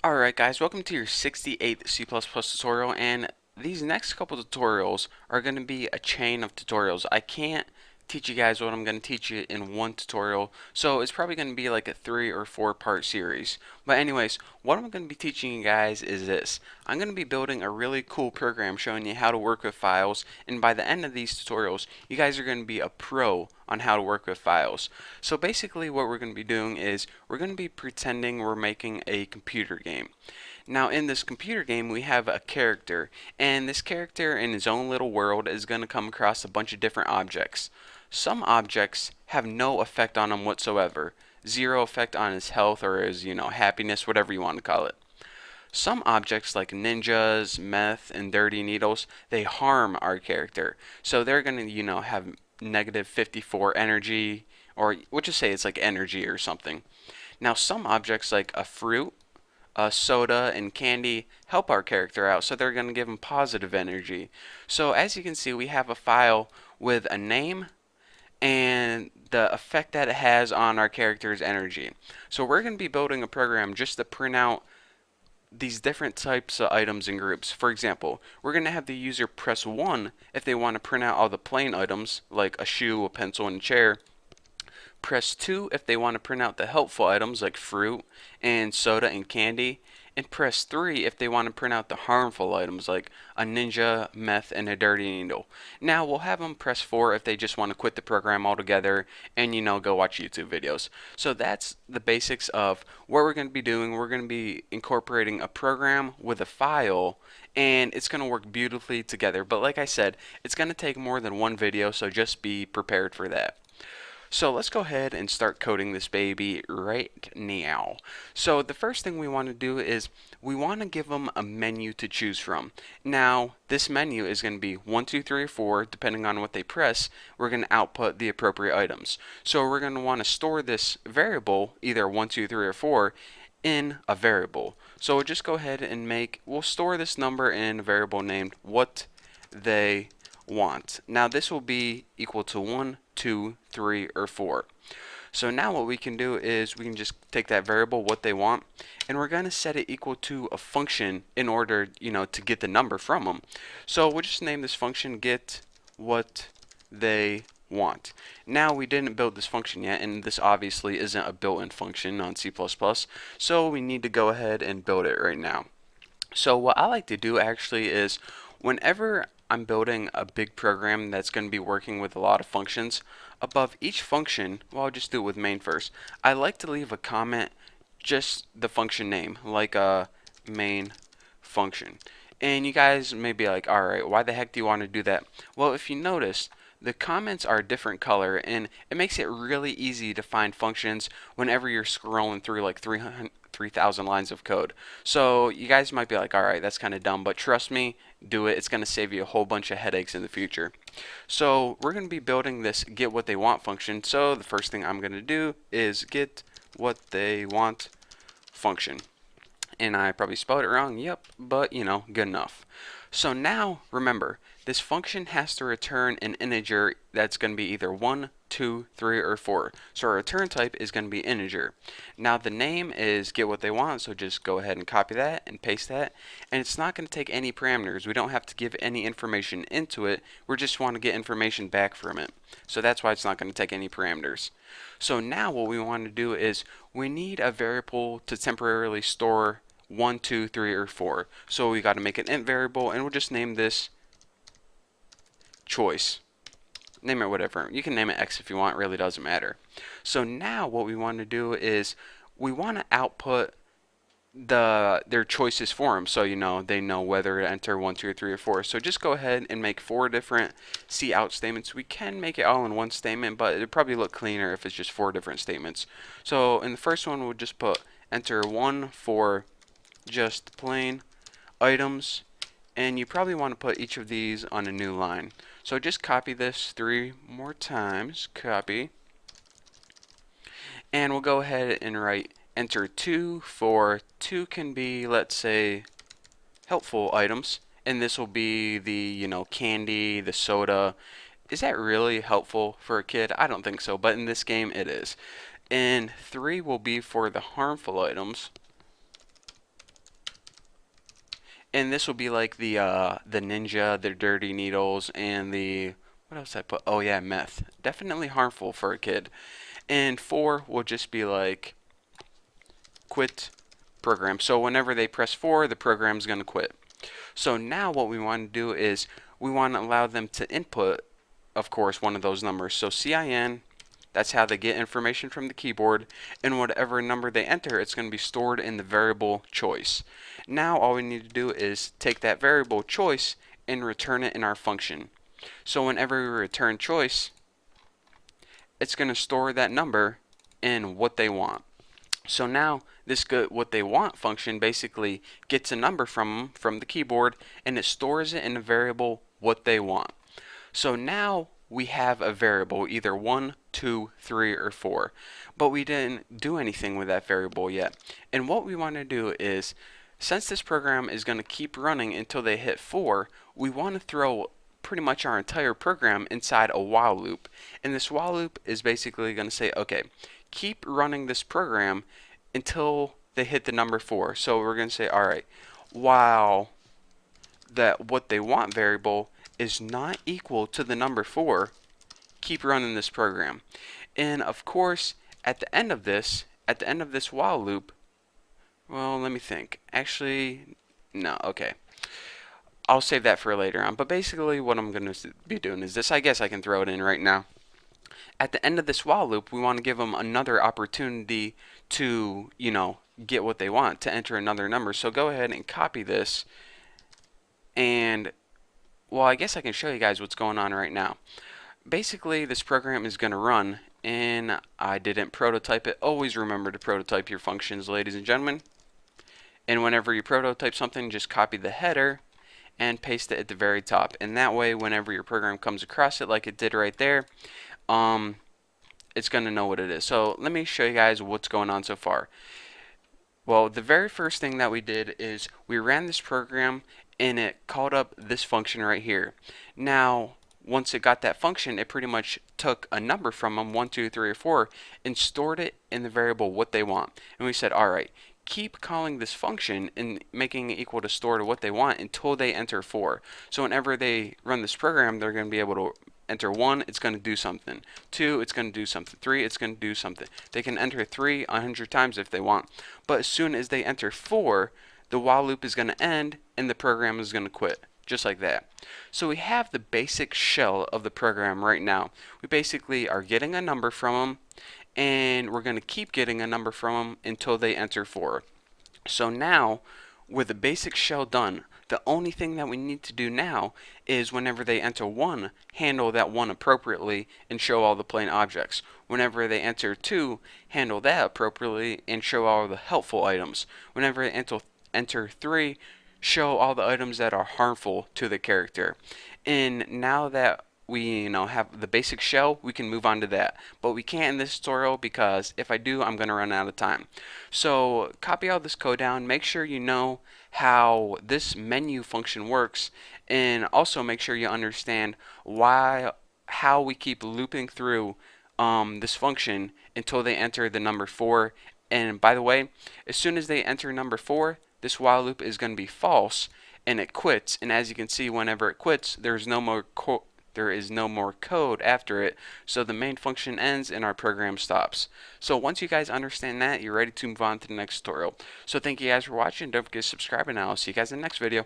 Alright guys, welcome to your 68th C++ tutorial, and these next couple tutorials are going to be a chain of tutorials. I can't teach you guys what I'm going to teach you in one tutorial, so it's probably going to be like a 3 or 4 part series. But anyways, what I'm going to be teaching you guys is this. I'm going to be building a really cool program showing you how to work with files, and by the end of these tutorials, you guys are going to be a pro on how to work with files. So basically what we're going to be doing is we're going to be pretending we're making a computer game. Now in this computer game we have a character, and this character in his own little world is going to come across a bunch of different objects. Some objects have no effect on him whatsoever. Zero effect on his health or his, happiness, whatever you want to call it. Some objects like ninjas, meth, and dirty needles, they harm our character. So they're going to, have negative 54 energy, or we'll just say it's like energy or something. Now some objects like a fruit, a soda, and candy help our character out, so they're going to give him positive energy. So as you can see, we have a file with a name and the effect that it has on our character's energy. So we're going to be building a program just to print out these different types of items and groups. For example, we're going to have the user press 1 if they want to print out all the plain items like a shoe, a pencil, and a chair. Press 2 if they want to print out the helpful items like fruit and soda and candy. And press 3 if they want to print out the harmful items like a ninja, meth, and a dirty needle. Now we'll have them press 4 if they just want to quit the program altogether and go watch YouTube videos. So that's the basics of what we're going to be doing. We're going to be incorporating a program with a file, and it's going to work beautifully together. But like I said, it's going to take more than one video, so just be prepared for that. So let's go ahead and start coding this baby right now. So the first thing we want to do is we want to give them a menu to choose from. Now this menu is going to be 1, 2, 3, or 4 depending on what they press. We're going to output the appropriate items. So we're going to want to store this variable, either 1, 2, 3, or 4, in a variable. So we'll just go ahead and we'll store this number in a variable named what they want. Now this will be equal to 1, 2, 3, or 4. So now what we can do is we can just take that variable, what they want, and we're going to set it equal to a function in order, to get the number from them. So we'll just name this function get what they want. Now we didn't build this function yet, and this obviously isn't a built-in function on C++, so we need to go ahead and build it right now. So what I like to do actually is whenever I'm building a big program that's going to be working with a lot of functions, above each function, well, I'll just do it with main first, I like to leave a comment, just the function name, like a main function. And you guys may be like, alright, why the heck do you want to do that? Well, if you notice, the comments are a different color, and it makes it really easy to find functions whenever you're scrolling through like 3,000 lines of code. So you guys might be like, alright, that's kind of dumb, but trust me, do it. It's going to save you a whole bunch of headaches in the future. So we're going to be building this get what they want function. So the first thing I'm going to do is get what they want function. And I probably spelled it wrong, yep, but good enough. So now, remember, this function has to return an integer that's going to be either 1, 2, 3, or 4. So our return type is going to be integer. Now the name is get what they want, so just go ahead and copy that and paste that. And it's not going to take any parameters. We don't have to give any information into it. We just want to get information back from it. So that's why it's not going to take any parameters. So now what we want to do is we need a variable to temporarily store 1, 2, 3, or 4. So we got to make an int variable, and we'll just name this choice. Name it whatever. You can name it X if you want, it really doesn't matter. So now what we want to do is we want to output their choices for them, so they know whether to enter 1, 2, 3, or 4. So just go ahead and make 4 different cout statements. We can make it all in one statement, but it'd probably look cleaner if it's just 4 different statements. So in the first one, we'll just put enter 1 for just plain items, and you probably want to put each of these on a new line. So just copy this 3 more times, copy, and we'll go ahead and write enter 2 for 2 can be, let's say, helpful items, and this will be the candy, the soda. Is that really helpful for a kid? I don't think so, but in this game it is. And 3 will be for the harmful items. And this will be like the ninja, the dirty needles, and the what else I put? Oh yeah, meth. Definitely harmful for a kid. And 4 will just be like quit program. So whenever they press 4, the program's going to quit. So now what we want to do is we want to allow them to input, of course, one of those numbers. So CIN, that's how they get information from the keyboard, and whatever number they enter, it's going to be stored in the variable choice. Now all we need to do is take that variable choice and return it in our function. So whenever we return choice, it's going to store that number in what they want. So now this get what they want function basically gets a number from the keyboard, and it stores it in a variable what they want. So now we have a variable, either 1, 2, 3, or 4, but we didn't do anything with that variable yet. And what we want to do is, since this program is going to keep running until they hit 4, we want to throw pretty much our entire program inside a while loop. And this while loop is basically going to say, okay, keep running this program until they hit the number 4. So we're going to say, all right, while that what they want variable is not equal to the number 4, keep running this program. And of course, at the end of this while loop, well, let me think. Actually, no, okay. I'll save that for later on. But basically what I'm going to be doing is this. I guess I can throw it in right now. At the end of this while loop, we want to give them another opportunity to, get what they want, to enter another number. So go ahead and copy this, and well, I guess I can show you guys what's going on right now. Basically, this program is going to run, and I didn't prototype it. Always remember to prototype your functions, ladies and gentlemen. And whenever you prototype something, just copy the header and paste it at the very top. And that way, whenever your program comes across it like it did right there, it's going to know what it is. So let me show you guys what's going on so far. Well, the very first thing that we did is we ran this program, and it called up this function right here. Now, once it got that function, it pretty much took a number from them, 1, 2, 3, or 4, and stored it in the variable what they want. And we said, all right, keep calling this function and making it equal to store to what they want until they enter 4. So whenever they run this program, they're going to be able to enter 1, it's going to do something. 2, it's going to do something. 3, it's going to do something. They can enter 3 100 times if they want. But as soon as they enter 4, the while loop is going to end and the program is going to quit. Just like that. So we have the basic shell of the program right now. We basically are getting a number from them, and we're going to keep getting a number from them until they enter 4. So now, with the basic shell done, the only thing that we need to do now is whenever they enter 1, handle that 1 appropriately and show all the plain objects. Whenever they enter 2, handle that appropriately and show all the helpful items. Whenever they enter 3, show all the items that are harmful to the character. And now that we have the basic shell, we can move on to that. But we can't in this tutorial because if I do, I'm going to run out of time. So copy all this code down, make sure you know how this menu function works, and also make sure you understand how we keep looping through this function until they enter the number 4. And by the way, as soon as they enter number 4, this while loop is going to be false, and it quits. And as you can see, whenever it quits, there is no more code after it, so the main function ends and our program stops. So once you guys understand that, you're ready to move on to the next tutorial. So thank you guys for watching. Don't forget to subscribe, and I'll see you guys in the next video.